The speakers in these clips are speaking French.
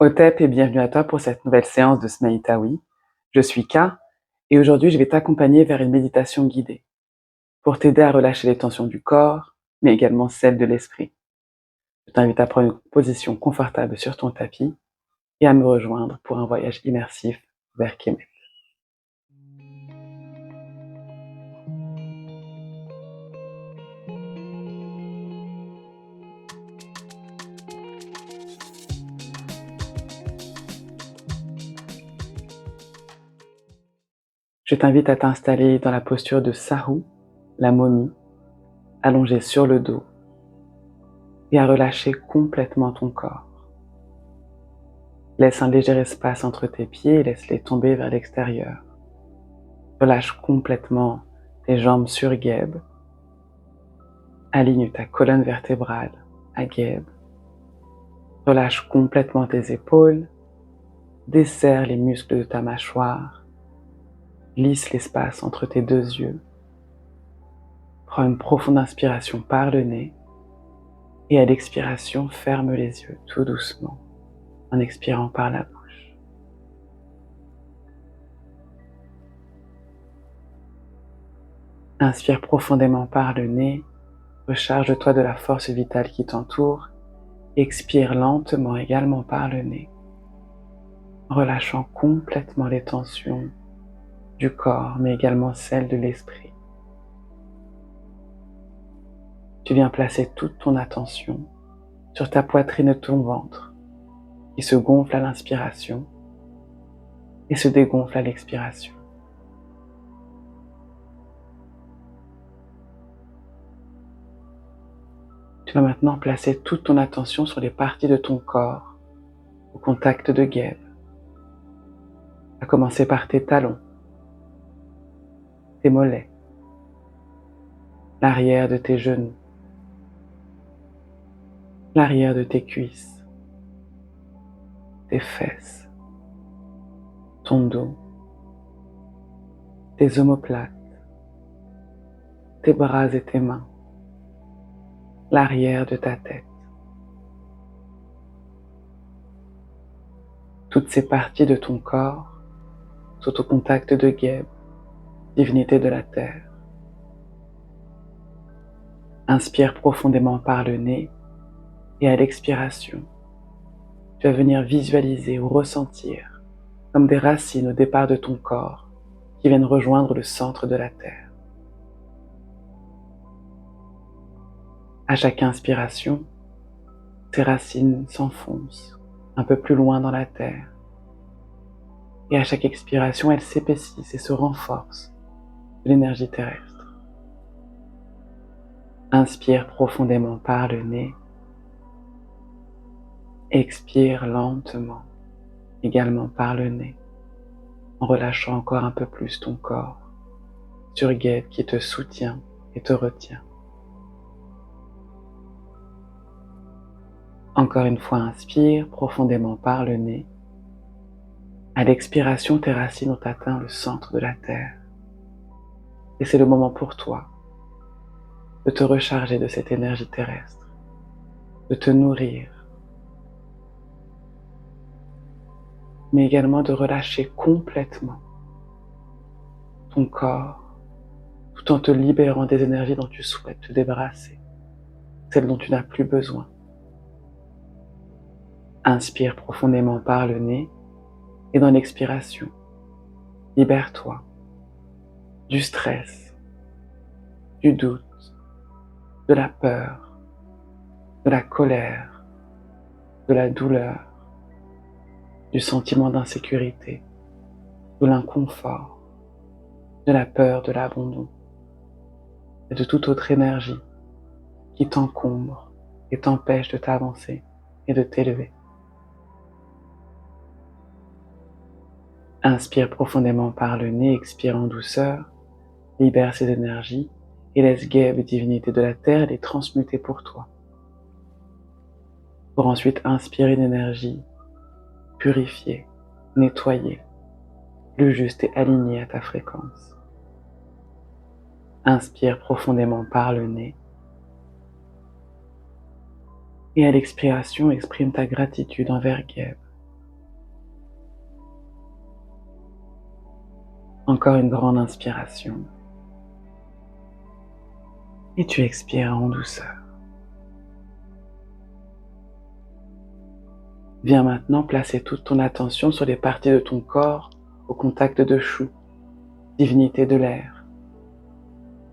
Hotep et bienvenue à toi pour cette nouvelle séance de Smaïtaoui. Je suis K et aujourd'hui je vais t'accompagner vers une méditation guidée pour t'aider à relâcher les tensions du corps mais également celles de l'esprit. Je t'invite à prendre une position confortable sur ton tapis et à me rejoindre pour un voyage immersif vers Kemet. Je t'invite à t'installer dans la posture de Sahu, la momie, allongée sur le dos et à relâcher complètement ton corps. Laisse un léger espace entre tes pieds et laisse-les tomber vers l'extérieur. Relâche complètement tes jambes sur Geb. Aligne ta colonne vertébrale à Geb. Relâche complètement tes épaules. Desserre les muscles de ta mâchoire. Lisse l'espace entre tes deux yeux. Prends une profonde inspiration par le nez. Et à l'expiration, ferme les yeux tout doucement en expirant par la bouche. Inspire profondément par le nez. Recharge-toi de la force vitale qui t'entoure. Expire lentement également par le nez, relâchant complètement les tensions du corps, mais également celles de l'esprit. Tu viens placer toute ton attention sur ta poitrine et ton ventre, qui se gonfle à l'inspiration et se dégonfle à l'expiration. Tu vas maintenant placer toute ton attention sur les parties de ton corps au contact de Geb, à commencer par tes talons, tes mollets, l'arrière de tes genoux, l'arrière de tes cuisses, tes fesses, ton dos, tes omoplates, tes bras et tes mains, l'arrière de ta tête. Toutes ces parties de ton corps sont au contact de Geb, divinité de la terre. Inspire profondément par le nez et à l'expiration, tu vas venir visualiser ou ressentir comme des racines au départ de ton corps qui viennent rejoindre le centre de la terre. À chaque inspiration, ces racines s'enfoncent un peu plus loin dans la terre. Et à chaque expiration, elles s'épaississent et se renforcent de l'énergie terrestre. Inspire profondément par le nez. Expire lentement, également par le nez, en relâchant encore un peu plus ton corps sur Geb qui te soutient et te retient. Encore une fois, inspire profondément par le nez. À l'expiration, tes racines ont atteint le centre de la terre. Et c'est le moment pour toi de te recharger de cette énergie terrestre, de te nourrir, mais également de relâcher complètement ton corps tout en te libérant des énergies dont tu souhaites te débarrasser, celles dont tu n'as plus besoin. Inspire profondément par le nez et dans l'expiration, libère-toi du stress, du doute, de la peur, de la colère, de la douleur, du sentiment d'insécurité, de l'inconfort, de la peur, de l'abandon et de toute autre énergie qui t'encombre et t'empêche de t'avancer et de t'élever. Inspire profondément par le nez, expire en douceur, libère ces énergies et laisse Geb, divinité de la terre, les transmuter pour toi. Pour ensuite inspirer une énergie purifiée, nettoyée, plus juste et alignée à ta fréquence. Inspire profondément par le nez et à l'expiration, exprime ta gratitude envers Geb Encore une grande inspiration. Et tu expires en douceur. Viens maintenant placer toute ton attention sur les parties de ton corps au contact de Shu, divinité de l'air,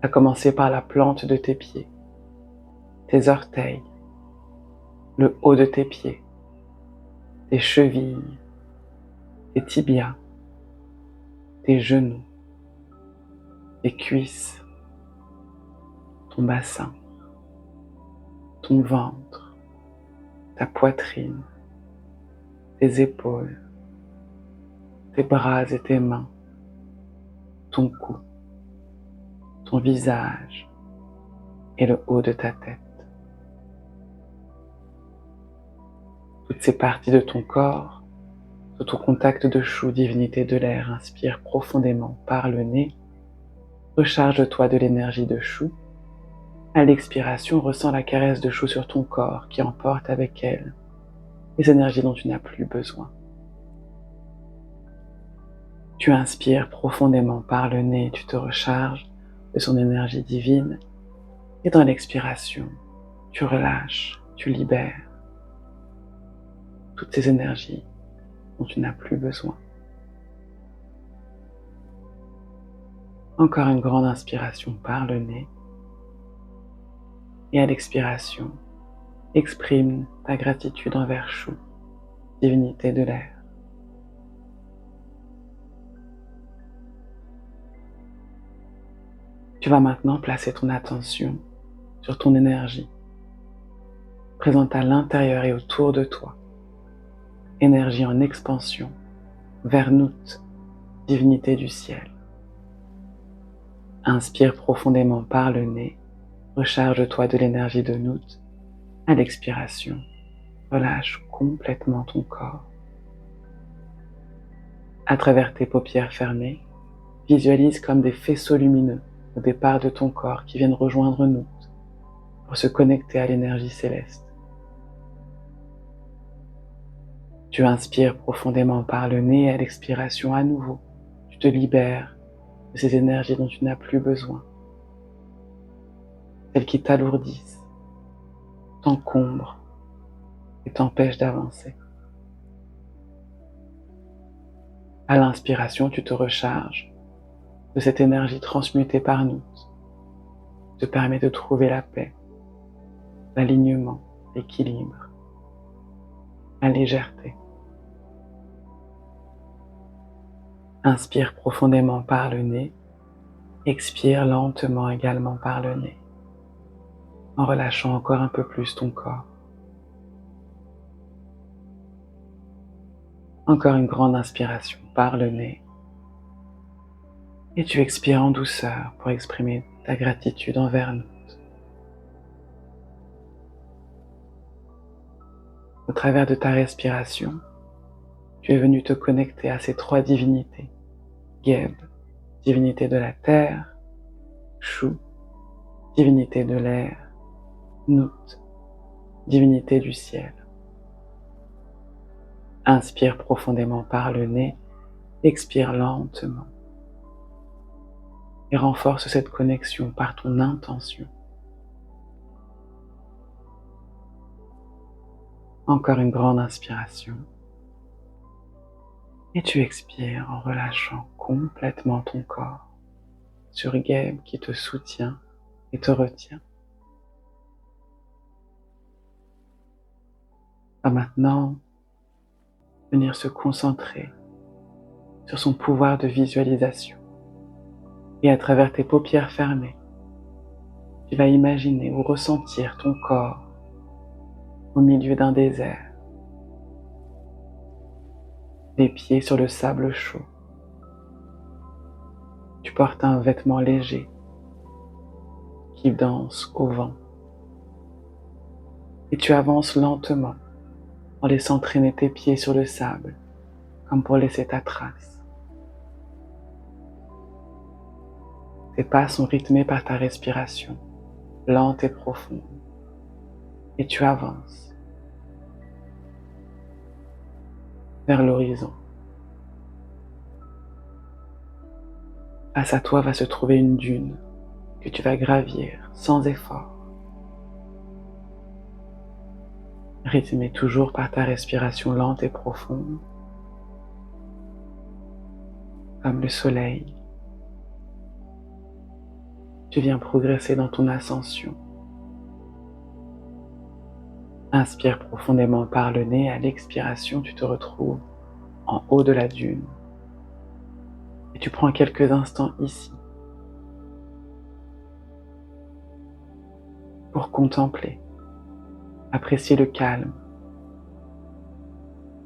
à commencer par la plante de tes pieds, tes orteils, le haut de tes pieds, tes chevilles, tes tibias, tes genoux, tes cuisses, ton bassin, ton ventre, ta poitrine, tes épaules, tes bras et tes mains, ton cou, ton visage et le haut de ta tête. Toutes ces parties de ton corps, sous ton contact de Shu, divinité de l'air, inspire profondément par le nez, recharge-toi de l'énergie de Shu. À l'expiration, ressens la caresse de Shu sur ton corps qui emporte avec elle les énergies dont tu n'as plus besoin. Tu inspires profondément par le nez, tu te recharges de son énergie divine et dans l'expiration, tu relâches, tu libères toutes ces énergies dont tu n'as plus besoin. Encore une grande inspiration par le nez et à l'expiration, exprime ta gratitude envers Shu, divinité de l'air. Tu vas maintenant placer ton attention sur ton énergie, présente à l'intérieur et autour de toi. Énergie en expansion, vers Nut, divinité du ciel. Inspire profondément par le nez, recharge-toi de l'énergie de Nut. À l'expiration, relâche complètement ton corps. À travers tes paupières fermées, visualise comme des faisceaux lumineux au départ de ton corps qui viennent rejoindre Nut pour se connecter à l'énergie céleste. Tu inspires profondément par le nez et à l'expiration à nouveau, tu te libères de ces énergies dont tu n'as plus besoin, celles qui t'alourdissent, t'encombrent et t'empêchent d'avancer. À l'inspiration, tu te recharges de cette énergie transmutée par nous, te permet de trouver la paix, l'alignement, l'équilibre, la légèreté. Inspire profondément par le nez, expire lentement également par le nez, en relâchant encore un peu plus ton corps. Encore une grande inspiration par le nez, et tu expires en douceur pour exprimer ta gratitude envers nous. Au travers de ta respiration, tu es venu te connecter à ces trois divinités. Geb, divinité de la terre, Shu, divinité de l'air, Nut, divinité du ciel. Inspire profondément par le nez, expire lentement et renforce cette connexion par ton intention. Encore une grande inspiration et tu expires en relâchant complètement ton corps sur Geb qui te soutient et te retient. Va maintenant venir se concentrer sur son pouvoir de visualisation. Et à travers tes paupières fermées, tu vas imaginer ou ressentir ton corps au milieu d'un désert, les pieds sur le sable chaud. Tu portes un vêtement léger qui danse au vent. Et tu avances lentement en laissant traîner tes pieds sur le sable, comme pour laisser ta trace. Tes pas sont rythmés par ta respiration, lente et profonde. Et tu avances vers l'horizon. Face à toi va se trouver une dune que tu vas gravir sans effort, rythmée toujours par ta respiration lente et profonde, comme le soleil. Tu viens progresser dans ton ascension. Inspire profondément par le nez. À l'expiration, tu te retrouves en haut de la dune. Et tu prends quelques instants ici pour contempler, apprécier le calme,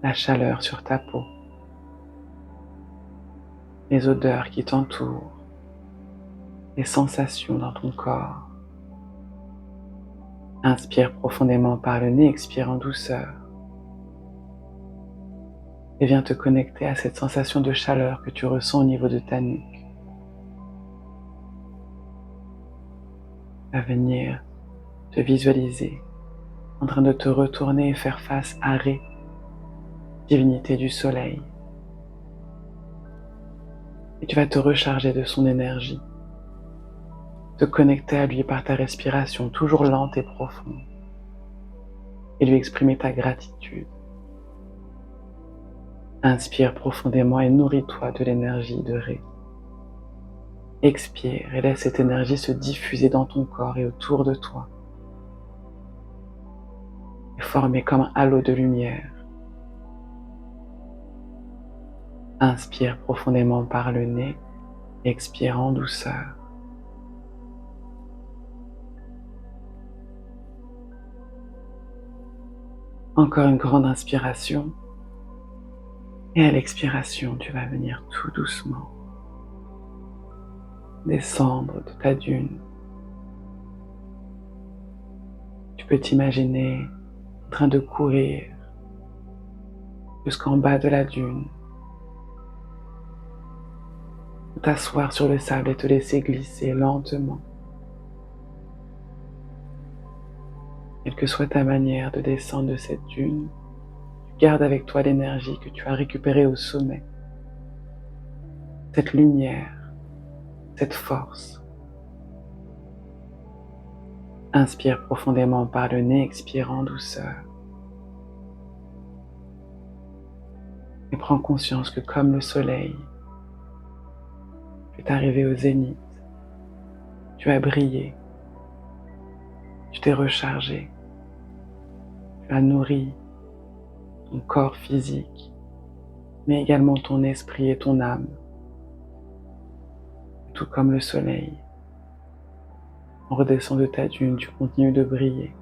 la chaleur sur ta peau, les odeurs qui t'entourent, les sensations dans ton corps. Inspire profondément par le nez, expire en douceur. Et viens te connecter à cette sensation de chaleur que tu ressens au niveau de ta nuque. À venir te visualiser en train de te retourner et faire face à Ré, divinité du soleil. Et tu vas te recharger de son énergie, te connecter à lui par ta respiration toujours lente et profonde, et lui exprimer ta gratitude. Inspire profondément et nourris-toi de l'énergie de Ré. Expire et laisse cette énergie se diffuser dans ton corps et autour de toi, et former comme un halo de lumière. Inspire profondément par le nez, expire en douceur. Encore une grande inspiration. Et à l'expiration, tu vas venir tout doucement descendre de ta dune. Tu peux t'imaginer en train de courir jusqu'en bas de la dune, t'asseoir sur le sable et te laisser glisser lentement. Quelle que soit ta manière de descendre de cette dune, garde avec toi l'énergie que tu as récupérée au sommet, cette lumière, cette force. Inspire profondément par le nez, expire en douceur. Et prends conscience que comme le soleil, tu es arrivé au zénith, tu as brillé, tu t'es rechargé, tu as nourri ton corps physique, mais également ton esprit et ton âme. Tout comme le soleil, on redescend de ta dune, tu continues de briller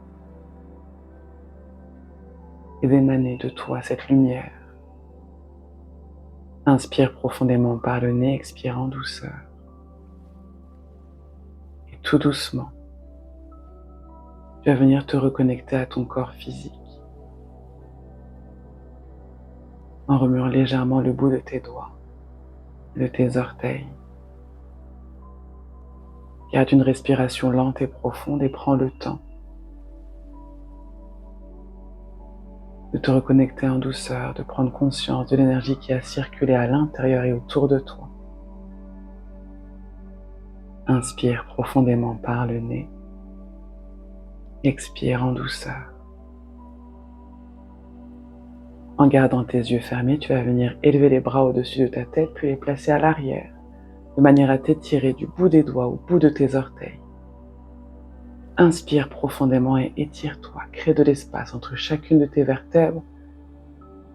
et d'émaner de toi cette lumière. Inspire profondément par le nez, expire en douceur. Et tout doucement, tu vas venir te reconnecter à ton corps physique en remuant légèrement le bout de tes doigts et de tes orteils. Garde une respiration lente et profonde et prends le temps de te reconnecter en douceur, de prendre conscience de l'énergie qui a circulé à l'intérieur et autour de toi. Inspire profondément par le nez, expire en douceur. En gardant tes yeux fermés, tu vas venir élever les bras au-dessus de ta tête, puis les placer à l'arrière, de manière à t'étirer du bout des doigts au bout de tes orteils. Inspire profondément et étire-toi, crée de l'espace entre chacune de tes vertèbres.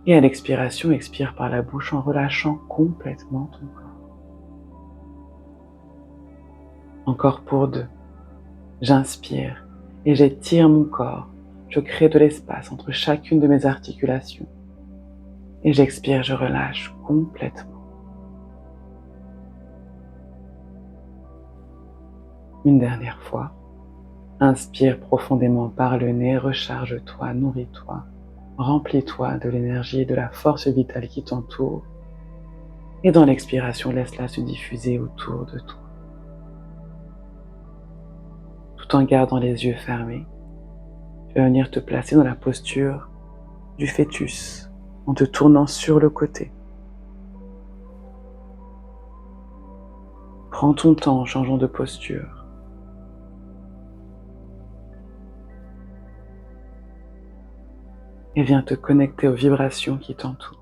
Et à l'expiration, expire par la bouche en relâchant complètement ton corps. Encore pour 2. J'inspire et j'étire mon corps. Je crée de l'espace entre chacune de mes articulations. Et j'expire, je relâche complètement. Une dernière fois. Inspire profondément par le nez, recharge-toi, nourris-toi, remplis-toi de l'énergie et de la force vitale qui t'entoure. Et dans l'expiration, laisse-la se diffuser autour de toi. Tout en gardant les yeux fermés, tu vas venir te placer dans la posture du fœtus, en te tournant sur le côté. Prends ton temps en changeant de posture. Et viens te connecter aux vibrations qui t'entourent.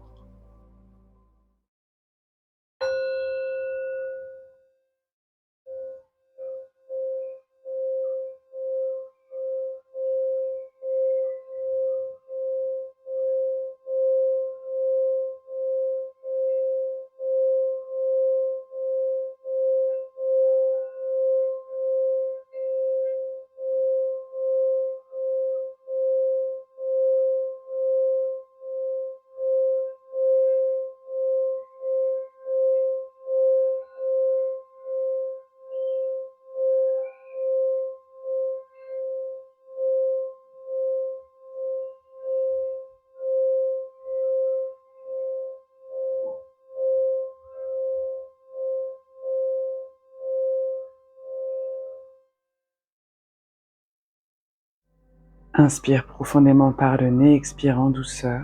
Inspire profondément par le nez, expire en douceur.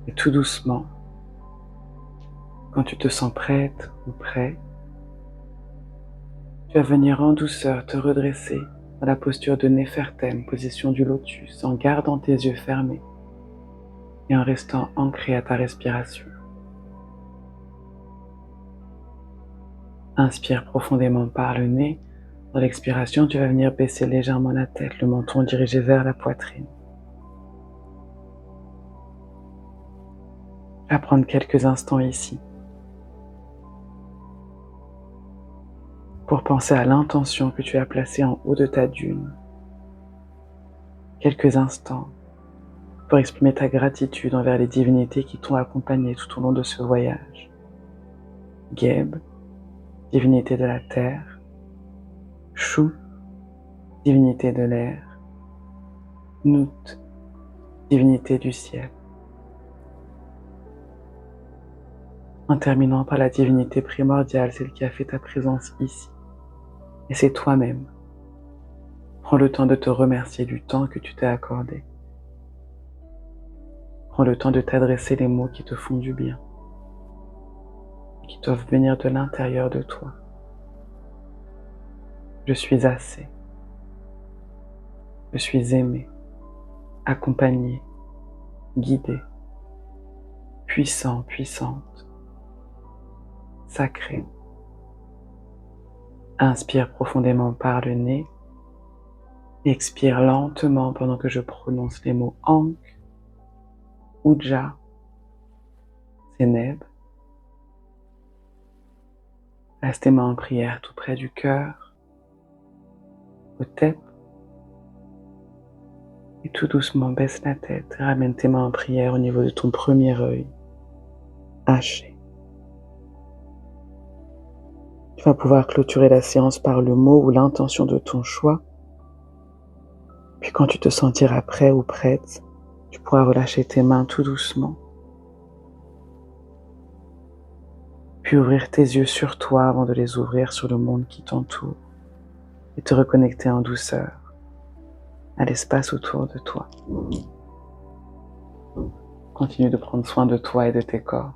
Et tout doucement, quand tu te sens prête ou prêt, tu vas venir en douceur te redresser dans la posture de Néfertème, position du lotus, en gardant tes yeux fermés et en restant ancré à ta respiration. Inspire profondément par le nez. Dans l'expiration, tu vas venir baisser légèrement la tête, le menton dirigé vers la poitrine. Tu vas prendre quelques instants ici pour penser à l'intention que tu as placée en haut de ta dune. Quelques instants pour exprimer ta gratitude envers les divinités qui t'ont accompagné tout au long de ce voyage. Geb, divinité de la terre. Shu, divinité de l'air. Nut, divinité du ciel. En terminant par la divinité primordiale, celle qui a fait ta présence ici. Et c'est toi-même. Prends le temps de te remercier du temps que tu t'es accordé. Prends le temps de t'adresser les mots qui te font du bien, qui doivent venir de l'intérieur de toi. Je suis assez. Je suis aimé, accompagné, guidé, puissant, puissante, sacré. Inspire profondément par le nez. Expire lentement pendant que je prononce les mots Ankh, Ujja, Seneb. Laisse tes mains en prière tout près du cœur, Hotep. Et tout doucement baisse la tête et ramène tes mains en prière au niveau de ton premier œil, Haché. Tu vas pouvoir clôturer la séance par le mot ou l'intention de ton choix. Puis quand tu te sentiras prêt ou prête, tu pourras relâcher tes mains tout doucement. Puis ouvrir tes yeux sur toi avant de les ouvrir sur le monde qui t'entoure et te reconnecter en douceur à l'espace autour de toi. Continue de prendre soin de toi et de tes corps.